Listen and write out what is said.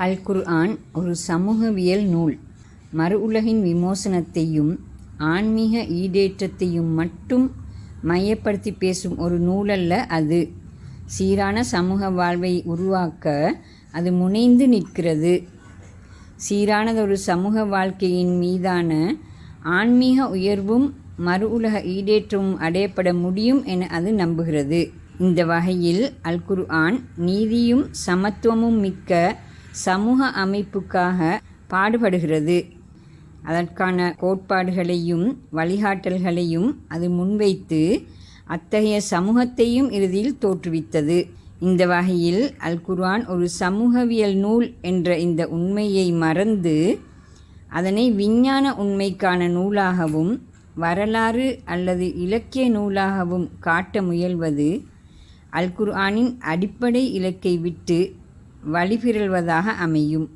அல் குர்ஆன் ஒரு சமூகவியல் நூல். மறு உலகின் விமோசனத்தையும் ஆன்மீக ஈடேற்றத்தையும் மட்டும் மையப்படுத்தி பேசும் ஒரு நூலல்ல அது. சீரான சமூக வாழ்வை உருவாக்க அது முனைந்து நிற்கிறது. சீரானதொரு சமூக வாழ்க்கையின் மீதான ஆன்மீக உயர்வும் மறு உலக ஈடேற்றமும் அடையப்பட முடியும் என அது நம்புகிறது. இந்த வகையில் அல் குர்ஆன் நீதியும் சமத்துவமும் மிக்க சமூக அமைப்புக்காக பாடுபடுகிறது. அதற்கான கோட்பாடுகளையும் வழிகாட்டல்களையும் அது முன்வைத்து அத்தகைய சமூகத்தையும் இறுதியில் தோற்றுவித்தது. இந்த வகையில் அல் குர்ஆன் ஒரு சமூகவியல் நூல் என்ற இந்த உண்மையை மறந்து அதனை விஞ்ஞான உண்மைக்கான நூலாகவும் வரலாறு அல்லது இலக்கிய நூலாகவும் காட்ட முயல்வது அல் குர்ஆனின் அடிப்படை இலக்கை விட்டு வழிபிறழ்வதாக அமையும்.